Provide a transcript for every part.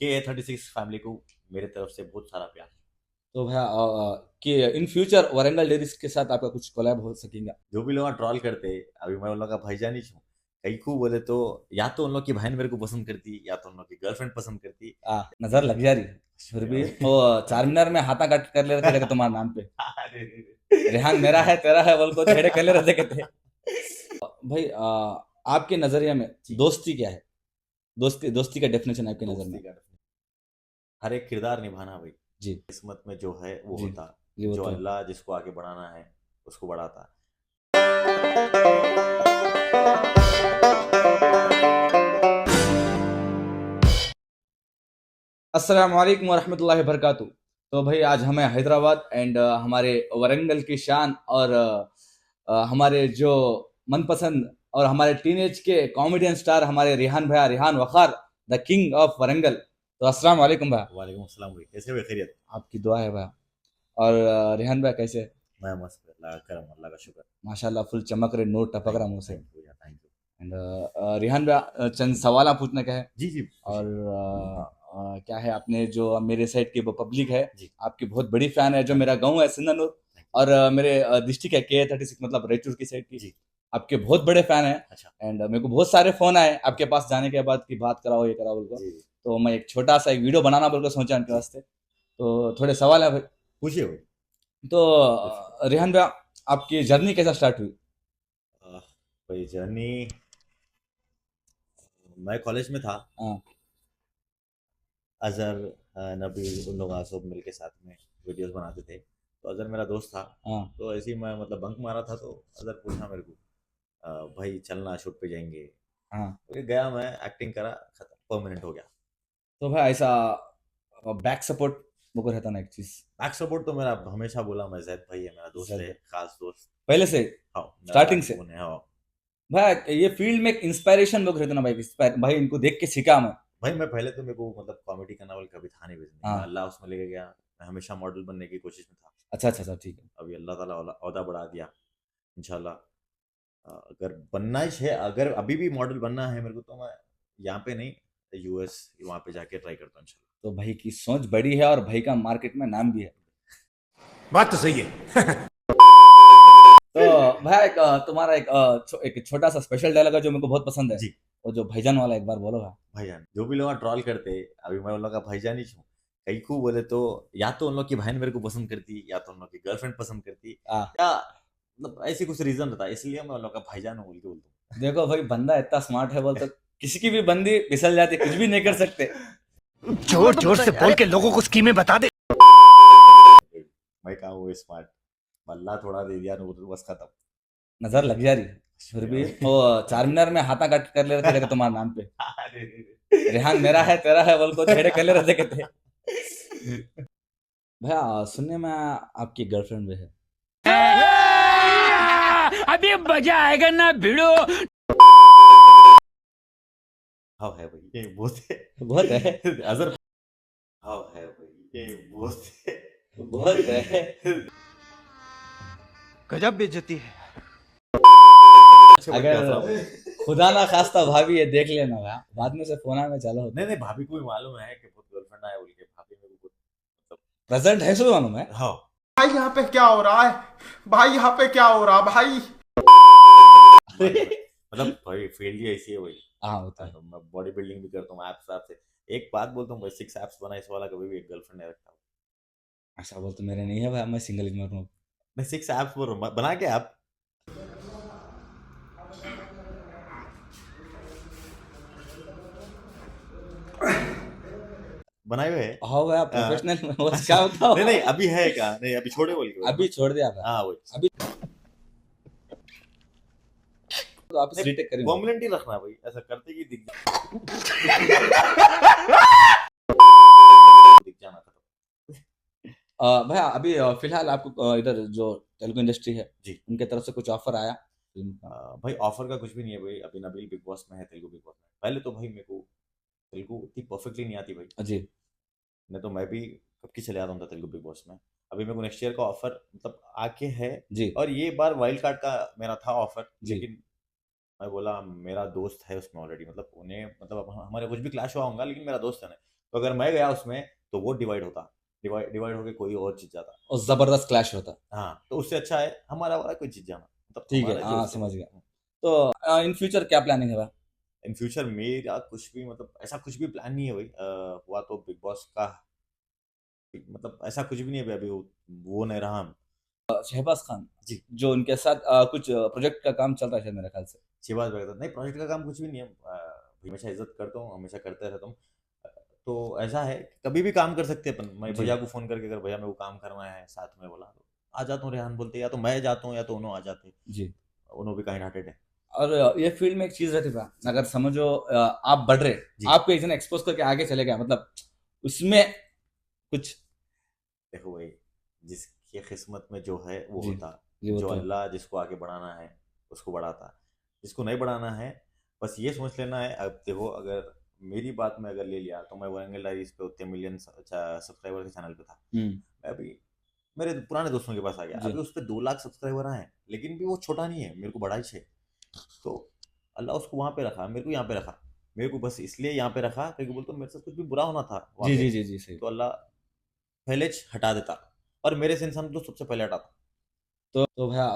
KA36 family को मेरे तरफ से बहुत सारा प्यार। तो भैया कि इन फ्यूचर वारंगल डेयरीज के साथ आपका कुछ कोलैब हो सकेगा? जो भी लोग ट्रॉल करते, अभी मैं उन लोग का भाईजान ही हूँ। कई को बोले तो या तो उन लोग की बहन मेरे को पसंद करती, या तो उन लोग की गर्लफ्रेंड पसंद करती। नजर लग जा रही है। फिर भी वो चार में हाथा काट कर ले रहे थे कहते तुम्हारे नाम पे। अरे रेहान मेरा है तेरा है बोल को छेड़े कर ले रहे थे कहते। भाई आपके नजरिए में जी। दोस्ती क्या है? दोस्ती दोस्ती का डेफिनेशन आपके नजर दोस्ती में? का हर एक किरदार निभाना भाई। जी किस्मत में जो है वो जी होता। जी, वो जो तो है। अल्लाह जिसको आगे बढ़ाना है उसको बढ़ाता। अस्सलाम वालेकुम वरहमतुल्लाहि वबरकातुहू। तो भाई आज हमें हैदराबाद एंड हमारे वरंगल की शान और हमारे जो मनपसंद और हमारे टीनेज के कॉमेडियन स्टार हमारे रिहान भैया, Rihan Waqar, the king of Warangal. तो अस्सलाम वालेकुम भैया। वालेकुम अस्सलाम भाई, कैसे हुए? खैरियत? आपकी दुआ है भैया। और रिहान भैया कैसे? मैं मस्त, अल्लाह का करम, अल्लाह का शुक्र। माशाल्लाह फुल चमक रहे, नोट टपक थैंक रहा यू, मुंह से। थैंक यू यार, थैंक यू। एंड रिहान भैया चंद सवाल पूछने का है। जी जी, और पूछिए। क्या है, आपने जो मेरे साइड की वो पब्लिक है जी। आपकी बहुत बड़ी फैन है। जो मेरा गांव है सिंधानूर थैंक यू। और मेरे डिस्ट्रिक्ट है KA36 मतलब रायचूर की साइड की, जी। आपके बहुत बड़े फैन है। अच्छा। एंड मेरे को बहुत सारे फोन आए आपके पास जाने के बाद कि बात कराओ ये कराओ बोल को। जी जी। तो मैं एक छोटा सा एक वीडियो बनाना बोल कर सोचा उनके जी, वास्ते। तो थोड़े सवाल है भाई। पूछिए भाई। तो पूछिए। रिहान भैया, आपकी जर्नी कैसा स्टार्ट हुई? भाई जर्नी, मैं कॉलेज में था। हाँ अजहर, नबी, उन लोग सब मिल के साथ में वीडियोस बनाते थे। तो अजहर मेरा दोस्त था। हाँ तो ऐसे ही मैं मतलब बंक मारा था, तो अजहर पूछा मेरे को, भाई चलना शूट पे जाएंगे। हाँ। फिर गया, मैं एक्टिंग करा, खत्म, परमानेंट हो गया। तो भाई ऐसा बैक सपोर्ट वो को रहता ना एक चीज। बैक सपोर्ट तो मेरा हमेशा बोला, मैं जैद भाई है, मेरा दोस्त है, जब खास दोस्त। पहले से हाँ, मेरा स्टार्टिंग से बैकबोन है। हाँ भाई ये फील्ड में एक इंस्पायरेशन लोग रहते ना भाई, भाई इनको देख के सीखा मैं। भाई, मैं पहले तो मेरे को मतलब कॉमेडी करना वाला कभी था नहीं जिंदगी में, हाँ। अल्लाह उसमें लेके गया। मैं हमेशा मॉडल बनने की कोशिश में था। अच्छा अच्छा अच्छा, ठीक है। अभी अल्लाह ताला औदा बढ़ा दिया, इंशाल्लाह। अगर बनना ही है, अगर अभी भी मॉडल बनना है मेरे को, तो मैं यहाँ पे नहीं, US वहाँ पे जाके ट्राई करता हूँ इंशाल्लाह। तो भाई की सोच बड़ी है और भाई का मार्केट में नाम भी है। बात तो सही है। तो भाई एक तुम्हारा एक छोटा सा स्पेशल डायलॉग है जो मेरे को बहुत पसंद है। जी। वो जो भाईजान वाला एक बार बोलो भाई। भाईजान, जो भी लोग ट्रॉल करते, अभी मैं उन लोग का भाईजान ही हूँ। कई को बोले तो या तो उन लोग की बहन मेरे को पसंद करती, या तो उन लोग की गर्लफ्रेंड पसंद करती, हाँ या मतलब ऐसी कुछ रीजन रहता है, इसलिए मैं उन लोग का भाईजान हूँ बोल के बोलता हूँ। देखो भाई बंदा इतना स्मार्ट है बोल तो किसी की भी बंदी फिसल जाती, कुछ भी नहीं कर सकते। जोर जोर से बोल के लोगों को स्कीमें बता दे। मैं कहा वो स्मार्ट, बल्ला थोड़ा दे दिया तो बस खत्म। नजर लग जा रही है। फिर भी वो चार में हाथा काट कर ले रहे थे कहते तुम्हारे नाम पे। रेहान मेरा है तेरा है बोल को छेड़े कर ले रहे थे कहते। भैया सुनने में आपकी गर्लफ्रेंड भी है? अभी मजा आएगा ना भिड़ो। हाँ है भाई, ये बहुत है। बहुत है। अजर, हाँ है भाई, ये बहुत है। बहुत है। गजब बेइज्जती है। अच्छे बन के अगर हौसला भाई। खुदा ना खास्ता भाभी ये देख लेना भैया, बाद में से फोन में चलो नहीं नहीं, भाभी को भी मालूम है कि बहुत गर्लफ्रेंड आए बोल के, भाभी मेरे को मतलब। प्रेजेंट है सो मालूम है। हाँ। भाई यहाँ पे क्या हो रहा है? भाई यहाँ पे क्या हो रहा है भाई? मालूम है। मतलब भाई फील्ड ही ऐसी है भाई। हाँ होता है। तो मैं बॉडी बिल्डिंग भी करता हूँ, एप्स ऐप से। एक बात बोलता हूँ भाई, 6 एप्स बना इस वाला, कभी भी एक गर्लफ्रेंड नहीं रखता। ऐसा बोल तो मेरे नहीं है भाई, मैं सिंगल इग्नोर हूँ। मैं 6 एप्स बोल रहा हूँ, बना के आप बनाए हुए हैं। हाँ भैया प्रोफेशनल वो क्या होता नहीं है। नहीं, अभी है क्या? नहीं, अभी छोड़े बोल के बोला अभी ना। छोड़ दिया भाई। हाँ वही। अभी तो आप नहीं, रिटेक करेंगे। परमानेंट ही रखना भाई, ऐसा करते कि दिख दिख जाना खत्म। भैया अभी फिलहाल आपको इधर जो तेलुगु इंडस्ट्री है जी। उनके तरफ से कुछ ऑफर आया फिल्म का? भाई ऑफर का कुछ भी नहीं है भाई, अभी नबील बिग बॉस में है, तेलुगु बिग बॉस में। पहले तो भाई मेरे को तेलुगु इतनी परफेक्टली नहीं आती भाई, जी नहीं तो मैं भी कब की चले आता हूँ तेलुगु बिग बॉस में। अभी मेरे को नेक्स्ट ईयर का ऑफर मतलब आके है। जी और ये बार वाइल्ड कार्ड का मेरा था ऑफर, जी। लेकिन मैं बोला मेरा दोस्त है उसमें ऑलरेडी, मतलब उन्हें मतलब अब हमारे कुछ भी क्लैश हुआ होगा, लेकिन मेरा दोस्त है ना, तो अगर मैं गया उसमें तो वो डिवाइड होता, डिवाइड होके कोई और जीत जाता। और जबरदस्त क्लैश होता। हाँ, तो उससे अच्छा है हमारा वाला कोई जीत जाना, मतलब ठीक है, हमारा हाँ जो समझ गया। तो इन फ्यूचर क्या प्लानिंग है भाई? इन फ्यूचर मेरा कुछ भी मतलब ऐसा कुछ भी प्लान नहीं है भाई। हुआ तो बिग बॉस का, मतलब ऐसा कुछ भी नहीं है भाई, अभी वो नहीं रहा हम। शहबाज खान जी। जो उनके साथ कुछ प्रोजेक्ट का काम चल रहा है शायद मेरे ख्याल से। शिवाज वगैरह नहीं, प्रोजेक्ट का काम कुछ भी नहीं है। हमेशा इज्जत करता हूँ, हमेशा करते रहता हूँ। तो ऐसा है कि कभी भी काम कर सकते हैं अपन। मैं जी भैया को फोन करके, अगर भैया मेरे को काम करना है साथ में, बोला तो आ जाता हूँ। रेहान बोलते, या तो मैं जाता हूँ या तो उन्होंने आ जाते। जी। उन्होंने भी काइंड हार्टेड है। और ये फील्ड में एक चीज रहती है, अगर समझो आप बढ़ रहे, जी। आपको एक जन एक्सपोज करके आगे चले गया, मतलब उसमें कुछ। देखो भाई, जिसकी किस्मत में जो है वो जी होता। जी वो जो तो है। अल्लाह जिसको आगे बढ़ाना है उसको बढ़ाता, जिसको नहीं बढ़ाना है बस ये सोच लेना है। अब देखो, अगर मेरी बात में अगर ले लिया तो मैं वरंगल डायरीज पे उतने मिलियन सब्सक्राइबर के चैनल पे था। मैं अभी मेरे पुराने दोस्तों के पास आ गया, जी अभी उस पर 2 लाख सब्सक्राइबर आए हैं, लेकिन भी वो छोटा नहीं है, मेरे को बड़ा ही है। तो अल्लाह उसको वहां पे रखा, मेरे को यहाँ पे रखा। मेरे को बस इसलिए यहाँ पे रखा क्योंकि बोलते मेरे साथ कुछ भी बुरा होना था वहाँ जी पे, जी जी जी सही। तो अल्लाह पहले हटा देता, और मेरे से इंसान तो सबसे पहले हटाता। तो भैया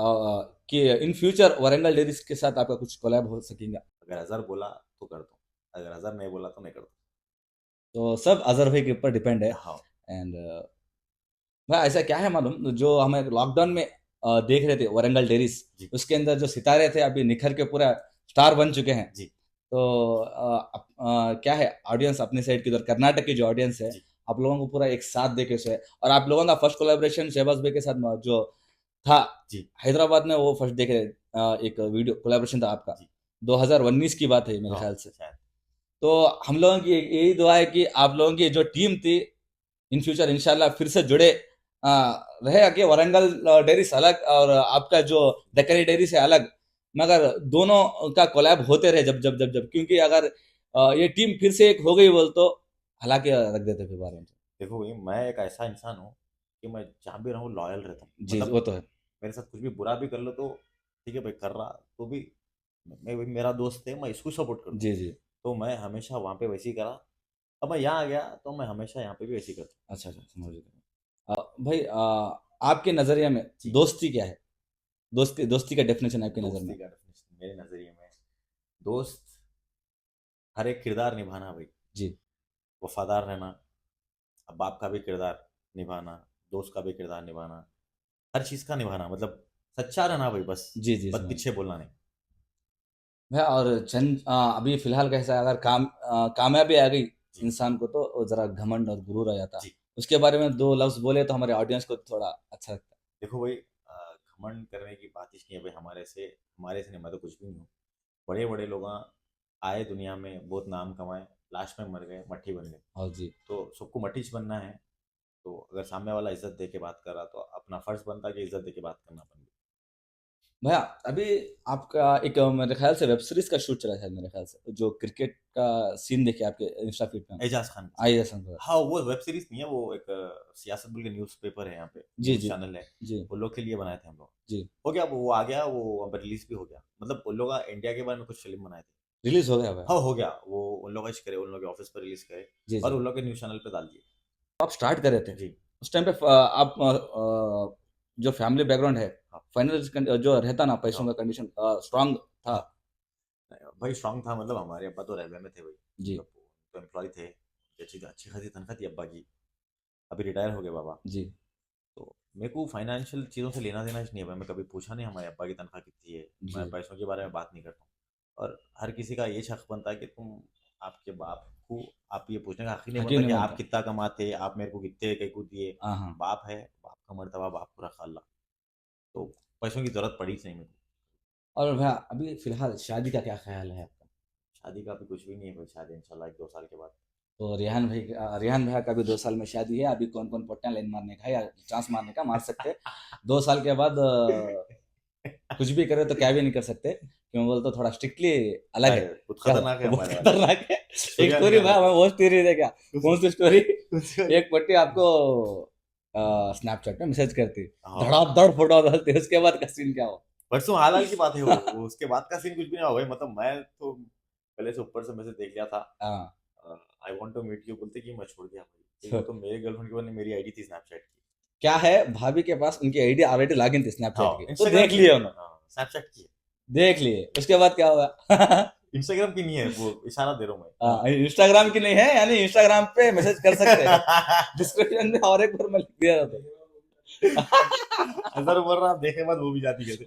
कि इन फ्यूचर वरंगल डेयरीज के साथ आपका कुछ कोलैब हो सकेगा? अगर अजहर बोला तो कर दो, अगर अजहर नहीं बोला तो नहीं कर दो। तो सब अजहर भाई के ऊपर डिपेंड है। हाँ एंड भाई ऐसा क्या है मालूम, जो हमें लॉकडाउन में देख रहे थे वरंगल डेयरीज, जी उसके अंदर जो सितारे थे अभी निखर के पूरा स्टार बन चुके हैं। जी तो क्या है, ऑडियंस अपने साइड की उधर कर्नाटक की जो ऑडियंस है, जी आप लोगों को पूरा एक साथ देके से, और आप लोगों का फर्स्ट कोलैबोरेशन शहबाज भाई के साथ जो था जी हैदराबाद में, वो फर्स्ट देखे एक वीडियो कोलैबोरेशन था आपका। जी। 2019 की बात है मेरे हाँ ख्याल से। शायद। तो हम लोगों की यही दुआ है कि आप लोगों की जो टीम थी इन फ्यूचर इंशाल्लाह फिर से जुड़े रहेगा, कि वरंगल डेयरी से अलग और आपका जो दक्कनी डेयरी से अलग, मगर दोनों का कोलैब होते रहे जब जब जब जब, क्योंकि अगर ये टीम फिर से एक हो गई बोल तो हालांकि रख देते फिर बारे में। देखो भाई, मैं एक ऐसा इंसान हूँ कि मैं जहाँ भी रहूँ लॉयल रहता हूँ। जी मतलब वो तो है। मेरे साथ कुछ भी बुरा भी कर लो तो ठीक है भाई, कर रहा तो भी मैं भाई, मेरा दोस्त है, मैं इसको सपोर्ट करूँ। जी जी। तो मैं हमेशा वहाँ पे वैसे ही करा। अब मैं यहाँ आ गया तो मैं हमेशा यहाँ पे भी वैसे ही करता अच्छा अच्छा समझ गया। भाई आपके नजरिए में जी। दोस्ती क्या है? दोस्ती का डेफिनेशन आपके हूँ। नजर में? दोस्ती का डेफिनेशन मेरे नज़रिए में, दोस्त हर एक किरदार निभाना भाई। जी वफादार रहना, अब बाप का भी किरदार निभाना, दोस्त का भी किरदार निभाना, हर चीज़ का निभाना, मतलब सच्चा रहना भाई बस। जी जी बस समझ। पीछे बोलना नहीं। भैया और चंद अभी फिलहाल कैसा है, अगर कामयाबी आ गई जी इंसान को तो वो जरा घमंड और गुरूर आ जाता। जी। उसके बारे में दो लफ्ज बोले तो हमारे ऑडियंस को थोड़ा अच्छा लगता देखो भाई, घमंड करने की बात ही नहीं है भाई। हमारे से नहीं, मैं तो कुछ भी नहीं हूँ। बड़े बड़े लोग आए दुनिया में, बहुत नाम कमाए, लास्ट में मर गए, मट्ठी बन गए। है। और जी तो सबको मट्टीच बनना है। तो अगर सामने वाला इज्जत दे के बात कर रहा तो अपना फर्ज बनता है कि इज्जत दे के बात करना अपन भी। भैया अभी आपका एक मेरे ख्याल से वेब सीरीज का शूट चला है मेरे ख्याल से, जो क्रिकेट का सीन देखे आपके इंस्टा फीड में एजाज खान के आई साथ। है। हाँ, वो वेब सीरीज नहीं है, वो एक सियासत बोल के न्यूज़ पेपर है यहाँ पे, जी न्यूज़ जी चैनल है। जी वो लोग के लिए बनाए थे हम लोग। जी। हो गया, वो आ गया, वो अब रिलीज भी हो गया। मतलब उन लोग इंडिया के बारे में कुछ फिल्म बनाए थे। रिलीज हो गया भैया? हाँ, हो गया वो। उन लोग करे, उन लोग के ऑफिस पर रिलीज करे, जी और जी। उन लोग के न्यूज़ चैनल पे डाल दिए। आप स्टार्ट कर रहे थे जी उस टाइम पे आप जो फैमिली बैकग्राउंड है, हाँ फाइनेंस जो रहता ना, पैसों हाँ का कंडीशन स्ट्रांग था? हाँ। भाई स्ट्रांग था, मतलब हमारे अब्बा तो रेलवे में थे भाई। जी मतलब तो एम्प्लॉय थे, अच्छी अच्छी खासी तनख्वाह थी अब्बा की। अभी रिटायर हो गए बाबा। जी तो मेरे को फाइनेंशियल चीज़ों से लेना देना नहीं है भाई। मैं कभी पूछा नहीं हमारे अब्बा की तनख्वाह कितनी है। मैं जी। पैसों के बारे में बात नहीं करता हूँ। और हर किसी का ये शक बनता है कि तुम, आपके बाप को आप ये पूछने का हक ही नहीं हकीम बनता नहीं कि आप बनता। कितना कमाते, आप मेरे को कितने कहीं को दिए। हाँ हाँ। बाप है, बाप का मर्तबा बाप को रखा अल्लाह। तो पैसों की जरूरत पड़ी नहीं मेरे को। और भैया अभी फिलहाल शादी का क्या ख्याल है आपका? शादी का भी कुछ भी नहीं है भाई, शादी इंशाल्लाह 1-2 साल के बाद। तो रेहान भैया का भी 2 साल में शादी है। अभी कौन कौन पोटियां लाइन मारने का है या चांस मारने का मार सकते हैं। 2 साल के बाद कुछ भी करे तो क्या भी नहीं कर सकते, क्यों बोल तो थोड़ा स्ट्रिक्टली अलग है। कुछ क्या खतरनाक है बहुत हमारे वाले। खतरनाक है। एक सुबह स्टोरी नहीं भाई, आना। मैं वो स्टोरी दे क्या, कौन सी स्टोरी? कुछ- एक पट्टी आपको स्नैपचैट में मैसेज करती, हाँ, धड़ाधड़ फोटो डालती, उसके बाद का सीन क्या हो? परसों हाल हाल की बात है वो। उसके बाद का सीन कुछ भी नहीं हुआ भाई। मतलब मैं तो पहले से ऊपर से मैसेज देख लिया था। हाँ I want to meet you बोलते कि मैं छोड़ दिया भाई, क्योंकि वो तो मेरी गर्लफ्रेंड के बाद मेरी आईडी थी स्नैपचैट की। क्या है, भाभी के पास उनकी आईडी ऑलरेडी लॉगिन थी स्नैपचैट हाँ, की, तो Instagram देख की लिए है। उन्होंने, हाँ, स्नैपचैट की है। देख लिए, उसके बाद क्या हुआ? इंस्टाग्राम की नहीं है, वो इशारा दे रहा हूँ मैं। हाँ, इंस्टाग्राम की नहीं है, यानी इंस्टाग्राम पे मैसेज कर सकते हैं, डिस्क्रिप्शन में और एक बार मैं लिख दिया था। अगर बोल रहा देखे बाद वो भी जाती कहते।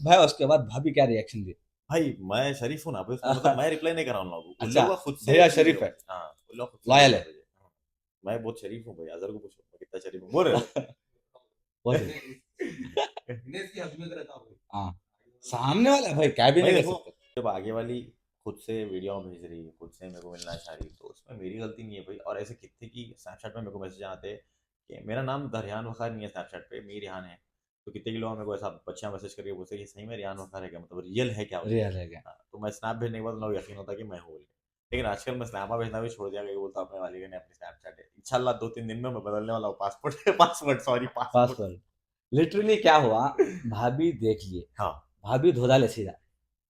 भाई उसके बाद भाभी क्या रिएक्शन दी? भाई मैं शरीफ हूँ ना भाई, उसको मतलब मैं रिप्लाई नहीं कर रहा हूँ लोगों को, उन अच्छा, लोगों का खुद से भैया शरीफ है। हाँ, उन लोग खुद से लॉयल बोलते है। हैं। हाँ, मैं बहुत शरीफ हूँ भाई, अजहर को पूछो मैं कितना शरीफ हूँ, बोल रहे हो? बहुत हाँ, सामने वाला भाई क्या भी भाई नहीं कर देखो, सकते। जब आगे वाली खुद से वीडियो भेज रही है, खुद से मेरे को मिलना चाह रही है, तो उसमें मेरी गलती नहीं है भाई। और ऐसे कितने की स्नैपचैट में मेरे को मैसेज आते हैं कि मेरा नाम रिहान वखार नहीं है स्नैपचैट पे, मेरी रिहान है। तो कितने के लोग मेरे को ऐसा बच्चियां मैसेज करके पूछते हैं कि सही में रिहान वखार है क्या, मतलब रियल है क्या? रियल है क्या? हाँ, तो मैं स्नैप भेजने के बाद लोग यकीन होता कि मैं हूँ बोल के। लेकिन आजकल मैं स्नैपा भेजना भी छोड़ दिया, क्योंकि बोलता अपने वाली ने अपनी स्नैपचैट है, इंशाल्लाह 2-3 दिन में मैं बदलने वाला हूँ passport password sorry passport. Password. Literally क्या हुआ, भाभी देख लिए, हाँ, भाभी धो डाले सीधा,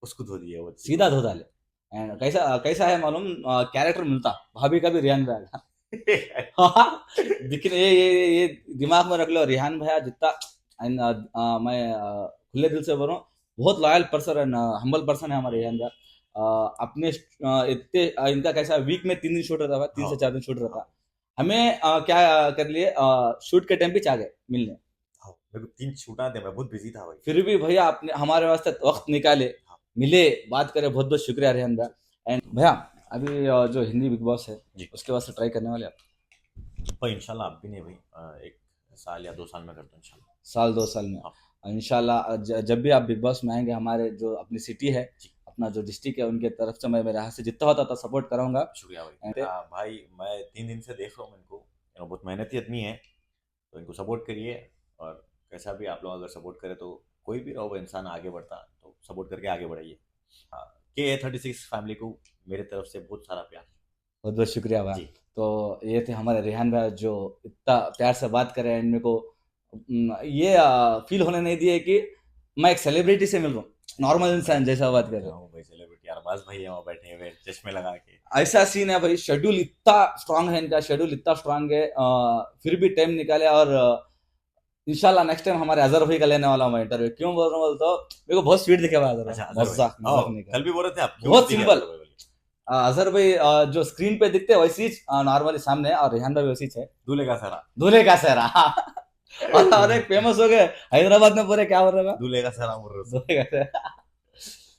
उसको धो दिया वो सीधा धो डाले। एंड कैसा कैसा है मालूम, कैरेक्टर मिलता भाभी का भी रिहान भैया का। दिखने ये दिमाग में रख लो, रिहान भैया जितना मैं खुले दिल से बोल रहा हूँ, बहुत loyal person and humble person है हमारे रिहान भैया। अपने इतने इनका कैसा वीक में 3 दिन शूट रहता था, 3 से 4 दिन शूट रहता। हमें क्या कर लिए, शूट के टाइम पे आ गए मिलने, हाँ, मेरे को 3 छूटा थे, मैं बहुत बिजी था भाई। फिर भी भैया आपने हमारे वास्ते वक्त निकाले, मिले, बात करे, बहुत बहुत शुक्रिया रेहान भैया। एंड भैया अभी जो हिंदी बिग बॉस है जी। उसके वास्ते ट्राई करने वाले आप? भाई इंशाल्लाह अब भी नहीं भाई, 1 साल या 2 साल में करता हूँ इंशाल्लाह। साल 2 साल में हाँ। इंशाल्लाह जब भी आप बिग बॉस में आएंगे, हमारे जो अपनी सिटी है, अपना जो डिस्ट्रिक्ट है, उनके तरफ से मैं मेरे हाथ से जितना होता था सपोर्ट कराऊंगा। शुक्रिया भाई। भाई मैं 3 दिन से देख रहा हूँ इनको, बहुत मेहनती आदमी है, तो इनको सपोर्ट करिए। और कैसा भी आप लोग अगर सपोर्ट करें तो कोई भी रहो इंसान आगे बढ़ता, तो सपोर्ट करके आगे बढ़ाइए। KA36 फैमिली को मेरे तरफ से बहुत सारा प्यार। बहुत बहुत शुक्रिया भाई। जी। तो ये थे हमारे रेहान भाई जो इतना प्यार से बात करे, एंड मेरे को ये फील होने नहीं दिए कि मैं एक सेलिब्रिटी से मिल रहा हूँ, नॉर्मल इंसान जैसा बात कर रहा हूँ। भाई सेलिब्रिटी अरबाज भाई है वहाँ बैठे हुए चश्मे लगा के। ऐसा सीन है भाई, शेड्यूल इतना स्ट्रांग है, इनका शेड्यूल इतना स्ट्रांग है, फिर भी टाइम निकाले। और इंशाल्लाह नेक्स्ट टाइम हमारे अजहर भाई का लेने वाला हूँ मैं इंटरव्यू। क्यों बोल रहा हूँ तो मेरे को बहुत स्वीट दिखे भाई अच्छा, अजहर, मजाक नहीं कर कल भी बोल रहे थे आप बहुत सिंपल। अजहर भाई जो स्क्रीन पे दिखते हैं वैसी नॉर्मली सामने, और रेहान भाई वैसी है, दूल्हे का सारा। दूल्हे का सेहरा। और एक फेमस हो गए हैदराबाद में पूरे, क्या बोल रहे हैं, दूल्हे का सारा बोल रहे हो। दूल्हे का सेहरा।